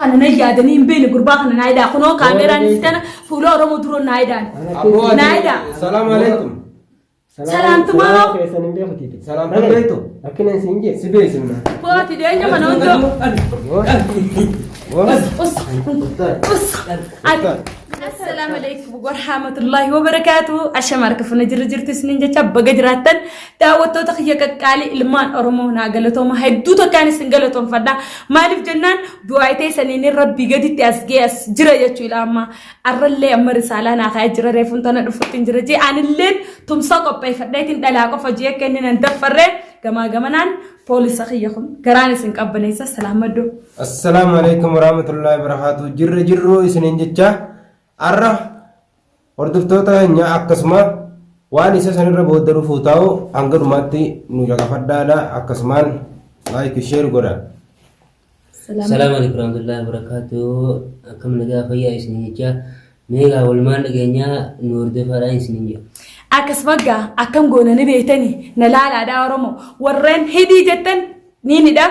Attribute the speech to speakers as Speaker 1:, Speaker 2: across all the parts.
Speaker 1: أنا نجادني بين قربان نايدا خنو كاميرا نستنا فولو رمو درو نايدا نايدا
Speaker 2: السلام عليكم
Speaker 1: سلام تمام
Speaker 2: سلام عليكم
Speaker 3: أكيد نسينجي
Speaker 2: سبي سمنا
Speaker 1: بواتي دينجا منوندو السلام عليكم ورحمة الله وبركاته أشمارك فنجر جرت سنين جت بجراتن دعوتو تخيك كالي إلمان أرمو ناقلتو ما هدو تكاني سنقلتو فدا مالف جنان دعايتي سنين ربي جدي تأسجيس جرا يجوا لما أرلي أمر رسالة خايج جرا ريفون تنا رفوتين جرا جي عن الليل تمسك أبي فدايتين دلاقة فجية كنن ندفر كما جمنان بوليس أخيكم كراني سنك أبنيسا سلام دو
Speaker 2: السلام عليكم ورحمة الله وبركاته جرو سنين جتة أرى وردفتوتا نيا أكسما واني سنرى بودرو فوتاو أنغر ماتي نوجا فدادا أكسمان لايك شير غورا
Speaker 3: السلام عليكم ورحمة الله وبركاته كم نجا فيا إسنيجا ميغا والمان لجينا نور دفارا إسنيجا
Speaker 1: أكسبجا أكم جونا نبيتني نلالا دا ورمو ورن هدي جتن نيني دا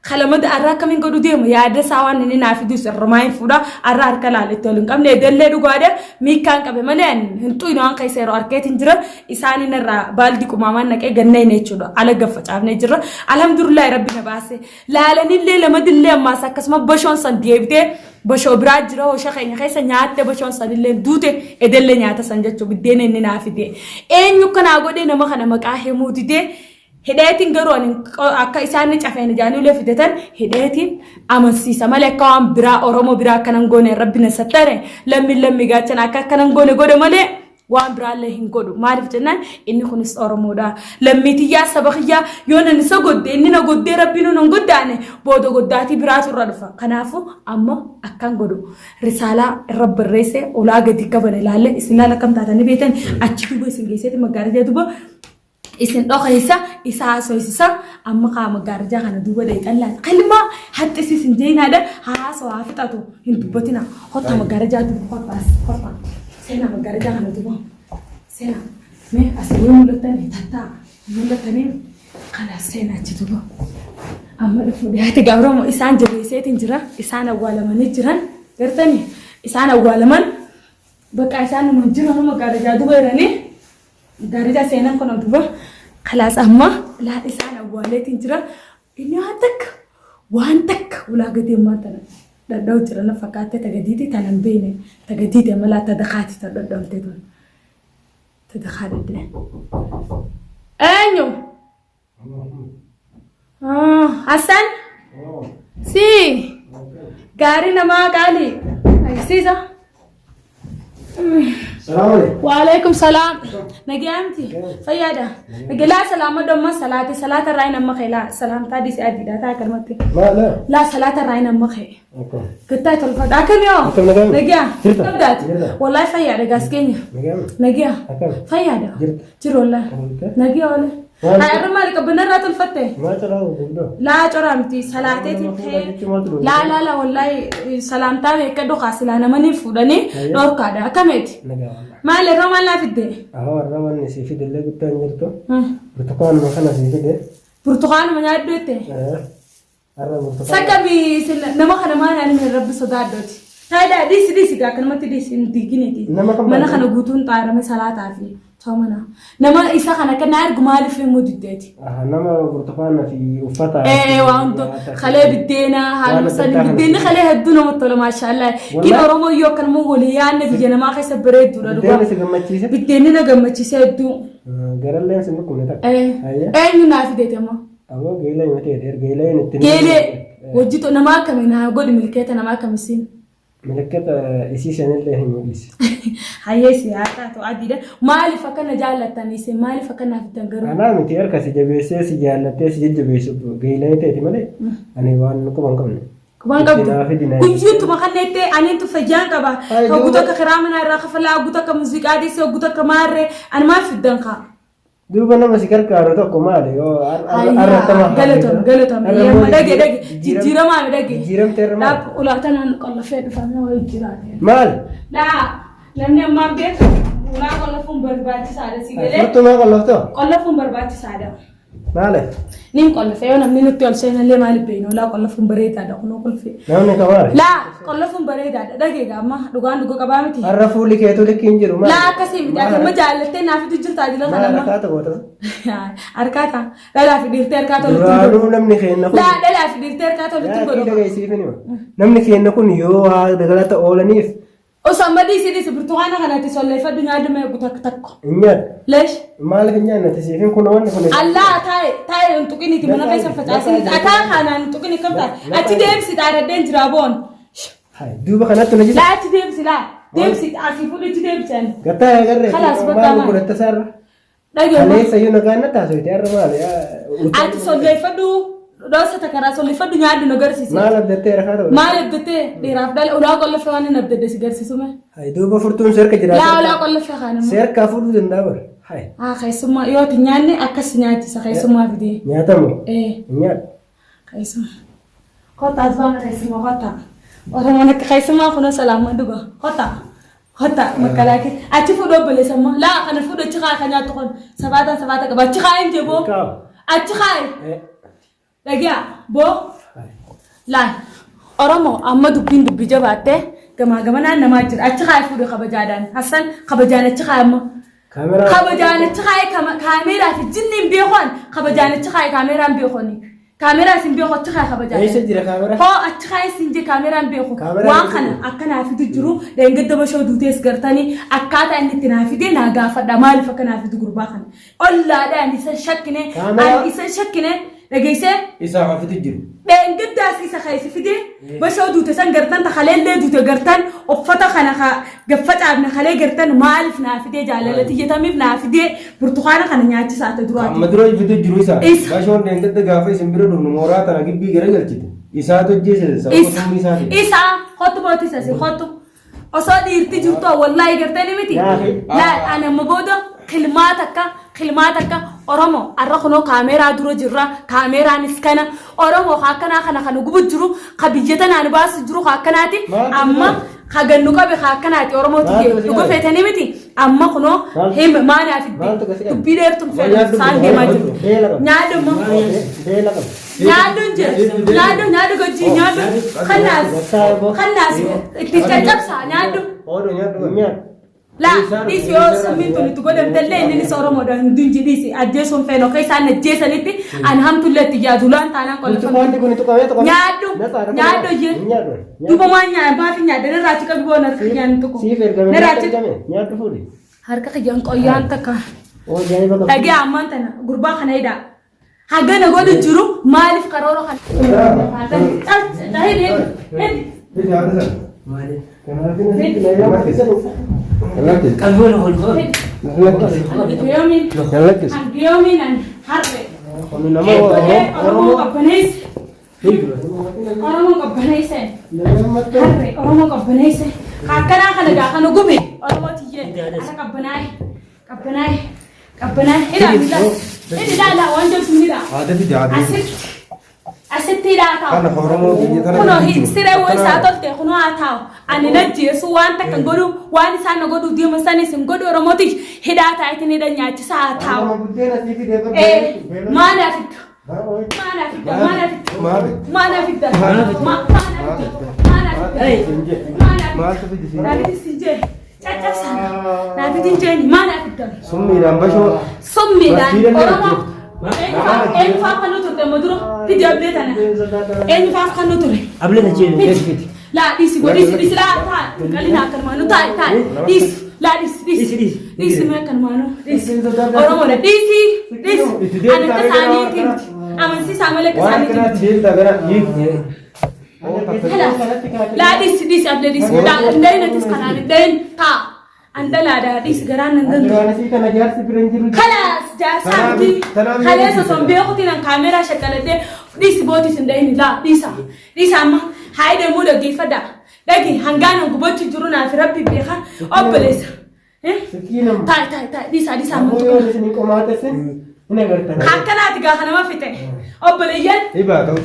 Speaker 1: خلما دا أراك من قدو ديم يا دا سوان نيني نافدو سرماين فودا أراك كلا لتولن كم ندلله دو قاده ميكان كبه ملين هنتو ينوان كيسيرو أركيت انجرا إساني نرى بالدي كمامان نكي غنّي نيچودو على قفت عف نجرا الحمد لله ربنا باسي لالني اللي لما دلله ما ساكسما بشون سنديبته بشو براج رو شخين خيسا نياته بشون سدلله دوته ادله نياته سنجچو بدين ني نافدي ان يكنا غودي نما خنا مقاهي مودي هدايتين غرون اكا اساني چافين جانو لفدتن هدايتين امسيسا ملكام برا اورومو برا كننغوني ربنا ستره لمي غاچن اكا كننغوني غودو ملي وان برا له هنغودو معرف جنان اني خنس اورومو دا لميتيا سبخيا يون نسغود اني نغود ربنا نغوداني بودو غداتي براتو ردفا كنافو اما اكان غودو رساله رب الرئيس اولاغدي كبن لاله اسنا لكم تاتني بيتن اچتو بسنگيسيت مغارجا دوبا إسن أخيسا إسا سويسا أما قام جارجا خنا دوبا ديتلا كلمة حتى إسن جينا هذا هاسو عافتاتو هندوبتنا خطة مجارجا دوبا خطة سينا مجارجا خنا دوبا سينا مي أسيو ملتني تاتا ملتني خلاص سينا تدوبا أما الفودي هاتي جاورم إسان جبيسات إنجرا إسان أول من إنجران قرتني إسان أول من بقى إسان من إنجرا مجارجا دوبا رني دارجة سينا كنا دوبا خلاص أما لا إنسان أولاد إنجرا إني هاتك وانتك ولا قديم ما تنا داو جرا نفكات تجديدي تنام بيني تجديدي ملا تدخات تداو تدون تدخات الدين أنيو حسن سي كارينا ما قالي أي سيزا
Speaker 2: السلام عليكم
Speaker 1: وعليكم السلام نجامتي فيادا لا سلام دم صلاة الرأينا مخي لا سلام تادي سأدي لا تاكل متي لا صلاة الرأينا مخي كتاي تلفت أكم يوم نجام تبدأت والله فيادا قاسكيني نجام فيادا جرو الله نجام ولا هاي رمالك بنرات الفتة لا ترامتي صلاتي لا لا لا والله سلام تاوي كدو خاسلانة مني فوداني نور كادا كميت ما لي رمال لا في الدين
Speaker 3: الرمال نسي في اللي قلت نجرتو برتقال ما خنا في كده
Speaker 1: برتقال ما يدوته سكبي نما خنا ما انا من رب صدادتي هاي ديس كان ما تديس ديكيني دي ما خنا غوتون طايره من صلاه عافيه تومنا نما إسا خنا كنا عارق مالي في مدتي
Speaker 3: نما برتقالنا في وفتا
Speaker 1: ايه وانتو خليه بدينا هاي مثلا بدينا خليه هدونا مطلع ما شاء الله كنا رومو يو كان مو وليان نبينا ما خيس بريد دولا بدينا نغمتشي سيدو
Speaker 3: غرلين سمكم نتا
Speaker 1: ايه نافي ديتي ما
Speaker 3: أبغى جيلة متى دير جيلة نتني
Speaker 1: جيلة وجيتو نما كمينا قول ملكيتا نما كمسين
Speaker 3: ملكت إسيسان اللي هي موليس
Speaker 1: هاي سيارة تعدي ده مالي فكنا جالة تانيسي مالي فكنا في تنقرو
Speaker 3: أنا متيار كاسي جبيسة سجالة تيسي جبيسة جيلة تيتي مالي أنا وان نكون كمان
Speaker 1: كمان كم كنجيت ما خليته أنا أنتو فجان كبا هقولك كرامنا راخفلا هقولك موسيقى دي سو هقولك مارة أنا ما في الدنقة
Speaker 3: دوبا أنا مسكر كارو تو كمالي أو
Speaker 1: قالتهم يا ما دقي جيرم ما دقي
Speaker 3: جيرم ترى
Speaker 1: لا ولا تنا نقول فين فاهمنا وين جيران
Speaker 3: مال
Speaker 1: لا لأن ما بيت ولا قال فم برباتي سادة سيجلة
Speaker 3: فرتو ما قال له تو
Speaker 1: قال فم برباتي سادة
Speaker 2: Maale.
Speaker 1: Nin qollafe yoo namni nutti ol seenallee maaliif beeknu laa qollafuun bareedaadha kunoo kolfe.
Speaker 2: Namni kamaale.
Speaker 1: Laa qollafuun bareedaadha dhageega amma dhugaan dhuga qabaa miti.
Speaker 2: Har'a fuuli keetu likki hin jiru.
Speaker 1: Laa akkasii miti ati amma jaallattee naafitu jirtaa jila kana amma.
Speaker 2: Harkaata goota.
Speaker 1: Harkaata dhalaa fi dhiirtee harkaata walitti
Speaker 2: hin godhu. Namni keenya kun.
Speaker 1: Laa dhalaa fi dhiirtee harkaata walitti hin godhu.
Speaker 2: Namni keenya kun yoo dagalata oolaniif.
Speaker 1: Osoo amma dhiisi burtukaana kanatti solleeffadhu nyaadhu mee takko.
Speaker 2: Nyaadhu.
Speaker 1: Leesh.
Speaker 2: Maaliif nyaanna siifin kun waan kun.
Speaker 1: Allah taa'e untuqiniiti mana keessa facaasiniti ataa kanaan untuqini kam taate achi deemsi dhaadadheen jira boon.
Speaker 2: Duuba kanatti na jira.
Speaker 1: Laa achi deemsi laa deemsi asii fuudhichi deemsan.
Speaker 2: Gattaa agarree.
Speaker 1: Kalaas bakka
Speaker 2: maal godhatta sarra.
Speaker 1: Dhageema.
Speaker 2: Kaleessa yoo nagaan na taasifte har'a maali.
Speaker 1: Ati solleeffadhu dhoosata karaa solleeffadhu nyaadhu na garsiise.
Speaker 2: Maal abdattee rakaa ta'u.
Speaker 1: Maal abdattee dheeraaf dhala ulaa qollafe waan hin abdadde si garsiisume.
Speaker 2: Duuba furtuun seerka jiraata.
Speaker 1: Laa ulaa qollafe kaanuma.
Speaker 2: Seerkaa fuudhuu danda'a bara.
Speaker 1: Keessummaa yoo nyaanne akkas nyaachisa keessummaa fidee.
Speaker 2: Nyaatamu. Nyaata.
Speaker 1: Keessummaa. Kottaas baana keessummaa kottaa. Oromoon akka keessummaa kun salaamaa dhuga. Kottaa makkalaakee. Achi fuudhoo obboleessammaa. Laa kana fuudhoo achi kaa'e kan nyaattu kun sabaata qaba. Achi kaa'e hin jeboo. Achi kaa'e. Dhagaa boo. Laan Oromoo amma dubbii jabaattee gamaa gamanaan namaa jira. Achi kaa'e fuudhoo kabajaadhaan. Hassan kabajaan achi kaa'e amma. Kabajaan achi kaa'e kaameeraa fi jinni hin beekoon kabajaan achi kaa'e kaameeraa hin beekooni. Kaameeraa sin beeku achi kaa'e kabajaan.
Speaker 2: Eessa jira kaameeraa?
Speaker 1: Hoo achi kaa'e sin je kaameeraa hin beeku. Waan kana akka naafitu jiru deengadda bashoo duutees gartanii akkaataa inni itti naafide naa gaafadha maaliif akka naafitu gurbaa kana. Ollaadhaan isa shakkine dhageessee.
Speaker 2: Isa hafitu jiru.
Speaker 1: Deengaddaas isa kaa'e fide bashoo duute san gartan takaleellee duute gartan uffata kana gaffacaafne kalee gartan maaliif naafide jaalalati jetamiif naafide burtukaana kana nyaachisaa ta'e duraati.
Speaker 2: Amma dura fitu jiru isa. Bashoon deengadda gaafa isin bira dhufnu mooraa tana gibbii gara galchite. Isaatu hojjeese sababa isaati.
Speaker 1: Isa hottu bootisa si hottu. Osoo dhiirti jirtu wallaahi gartanii miti. Laa ani amma booda kilmaata akka Oromoo arra kunoo kaameeraa dura jirra kaameeraanis kana Oromoo akkanaa kana gubu jiru ka biyyata naan baasu jiru akkanaati amma hagannu qabe akkanaati Oromoo tiyee dhugo feetanii miti amma kunoo him maana afidde dubbii dheertuun fedhan isaan deemaa jiru nyaadhu gojjii nyaadhu kannaas itti caccabsaa nyaadhu. Laa dhisi yoo sammiin tolitu godhamtellee inni Oromoodhaan hunduun jedhisi ajjeesuun feenoo akka isaan ajjeesanitti ani hamtullee itti yaadu laan taanaan qolfamuu nyaadhu iyyee duuba maan nyaa baafi nyaadha narraachi qabi boona harka kiyyaan tokko narraachi harka kiyyaan qoyyaan takka dhagee ammaan tana gurbaa kana hidhaa hagana godhu jiru maaliif karoora
Speaker 3: Kalbun holbun.
Speaker 1: Giomin and Harvey. Oromo Companies. Oromo Companies. Kakana Kanaga and Gumi. Oromo Kappanai. Ida one just mira. Asitira
Speaker 2: Kana Oromo
Speaker 1: kuno sire wo saatolte kuno atao anina jesu wanta kan godu wani sana godu dioma sani sim godu Oromoti hidata itini da nyaachi sa atao mana fit Oromo Eni faaf kan nuti turte maduro video update ana. Eni faaf kan nuti turte.
Speaker 3: Ableen ajeen.
Speaker 1: La disi la ta kalina kan manu ta disi me kan manu Oromo la disi ana ta sani tinti aman si samale ka sani tinti la disi update la ndai na tis kanani den ta andala da dis garan nan kalas jasanti khalesa son be khuti nan camera shakalade dis boti sin dai la disa amma haide mu da gifada dagi hanganan ku boti juruna fi rabbi be kha oblesa ta disa mu hakana tiga khana ma fite obleyan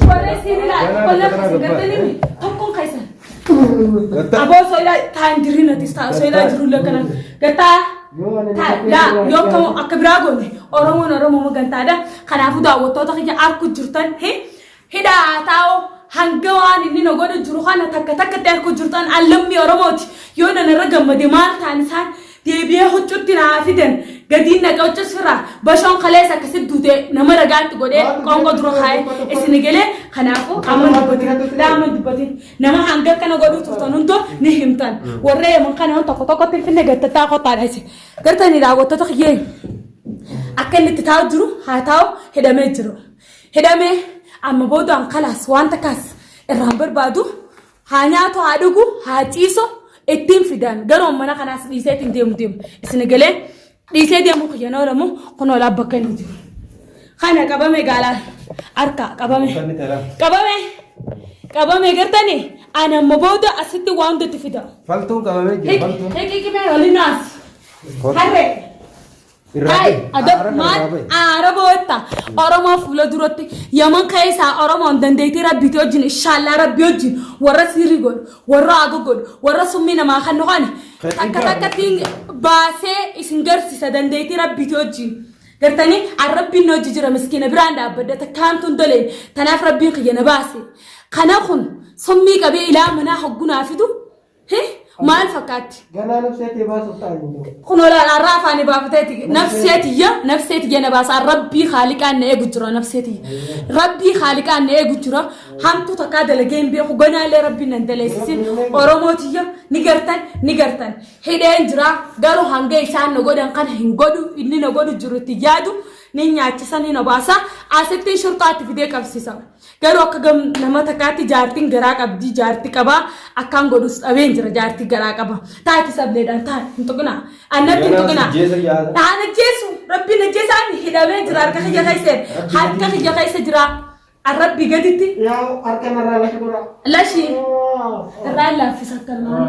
Speaker 1: wala sinila wala gatani tokkon kaisan Abo soila time dirina tista soila jirulla kana gata Laa yookaan akka biraa goone Oromoo magantaadha. Kanaafuu daawwattoota kiyya arku jirtan hidhaa taa'oo hanga waan inni na godhu jiru kana takka takkatti arku jirtan allammii Oromooti. Yoo nanarra gammade maal ta'an isaan deebi'ee huccuutti naa fidan gadiin na qawwachas firraa bashoon kaleessa akkasitti duute nama ragaatti godhee qoonqoo dura kaa'ee isin galee kanaafuu amma dubbatin nama hanga kana godhuu turtan hundoo ni himtan warra yeman kana tokko tokkotti finne gattataa qotaadha isin gartanii daawwattoota kiyyee akka inni itti taa'u jiru haa taa'u hidhamee jiru hidhamee amma boodaan kalaas waan takkaas irraan barbaadu haa nyaatu haa dhugu haa ciisu ittiin fidan garuu mana kanaas dhiisee ittiin deemu isin galee dhiisee deemu kiyyanoo lamu kun olaa bakka inni jiru kana qabame gaalaan harka qabame gartanii ana amma booda asitti waan hundatti fida
Speaker 2: faltuun qabamee jira faltuun
Speaker 1: hiikimee olinaas harree Arabootta Oromoo fuula duratti yaman keessaa Oromoon dandeettii rabbiitti wajjin inshaallah rabbii wajjin warra sirrii godhu warra hagu godhu warra summii namaa kan dhufan akka takkattiin baasee isin garsiisa dandeettii rabbiitti wajjin gartanii arrabbiin hojii jira miskiina biraan dhaabbadda takkaamtuun doleen tanaaf rabbiin kiyya na baase kana kun summii qabee ilaa manaa hoggunaa fidu maal fakkaatti
Speaker 2: ganaa nafseetii baasuuf ta'u
Speaker 1: kun olaan arraa afaanii baafateeti nafseetiyya na baasa rabbii haaliqaan na eegu jira nafseetiyya rabbii haaliqaan na eegu jira hamtu takkaa dalageen beeku ganaalee rabbiin nan daleessisin Oromootiyya ni gartan hidheen jira garuu hanga isaan na godhan kana hin godhu inni na godhu jiru itti yaadu ni nyaachisan ni na baasa asittiin shurtaatti fidee qabsiisa garuu akka nama takkaatti jaartiin garaa qabdi jaartii qabaa akkaan godhus dhabeen jira jaartii garaa qaba taati sableedhaan taan hin tuqnaa annatti hin tuqnaa taan ajjeesu rabbiin ajjeesaan hidhamee jira harka kiyya keessa jira arrabbii gaditti
Speaker 2: harka narraa lashi godha
Speaker 1: lashi irraa laaffisa akkanaa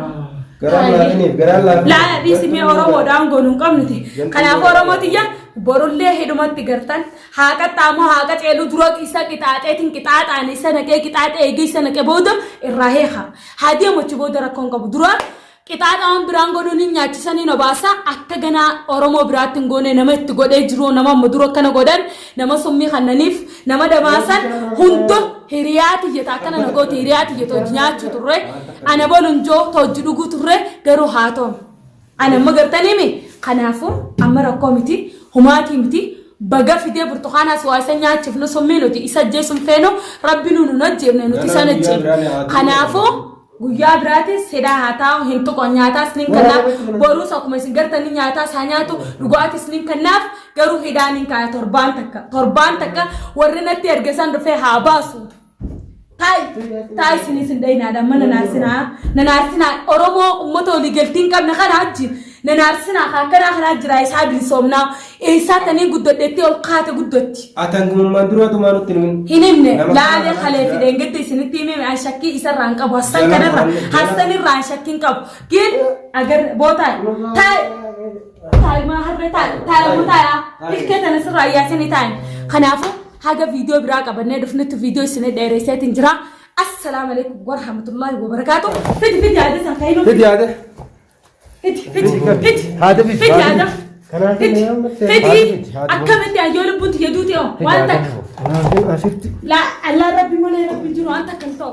Speaker 2: garaan
Speaker 1: laa dhiisimee Oromoodhaan goonuun qabnite kanaaf Oromootiyya borullee hidhumatti gartan haa qaxxaamoo haa qaceeluu dura isa qixaaxeetiin qixaaxaan isa naqee qixaaxee eegee isa naqee booda irraa heeka haa deemachi booda rakkoon qabu dura qixaaxaan biraan godhuun hin nyaachisanii no baasa akka ganaa Oromoo biraatti hin goone nama itti godhee jiru nama amma dura akkana godhan nama summii kannaniif nama damaasan hundo hiriyaati jeta akkana nagooti hiriyaati jeta hojii nyaachuu turre ana bolunjoo hojii dhuguu turre garuu haa ta'u ana amma gartaniimi kanaafuu amma rakkoo miti humaatii miti baga fidee burtukaanaas waa isa nyaachiif nu summii nuti isa ajjeesuun feenu rabbi nu ajjeefne nuti isa ajjeefne kanaafuu guyyaa biraatis sedhaa haa taa'u hin tuqo nyaataas nin kannaaf boruus akkuma isin gartanii nyaaataas haa nyaatu dhugaatis nin kannaaf garuu hidhaa nin kaaya torbaan takka warri natti ergesan dhufee haa baasu taay isin dhayinaadha mana naarsinaa Oromoo uummata olii galtiin qabne kana wajjin nanarsinaa akkanaa kanaa jira isaa bilisoomnaa isaa tanii guddadheetti ol kaate guddotti
Speaker 2: atangummaan duraatu maalutti
Speaker 1: hin himne laalee kalee fideen gadda isinitti himee an shakkii isarraan qabu hassan kanarra hassan irraan shakkiin qabu gin agar bootaa taay maa harree taay ilkeetana sirraa yaasanii taayin kanaafuu haga viidiyoo biraa qabannee dhufnetti viidiyoo isinii dheeresseetiin jira assalaamu alaikum warahmatullahi wabarakaatu fidi yaada san kainu
Speaker 2: fidi yaada هذا في
Speaker 1: هذا أكمل يا يولد بنت يدوتي وأنت لا الله ربي ولا ربي جرو أنت كنتو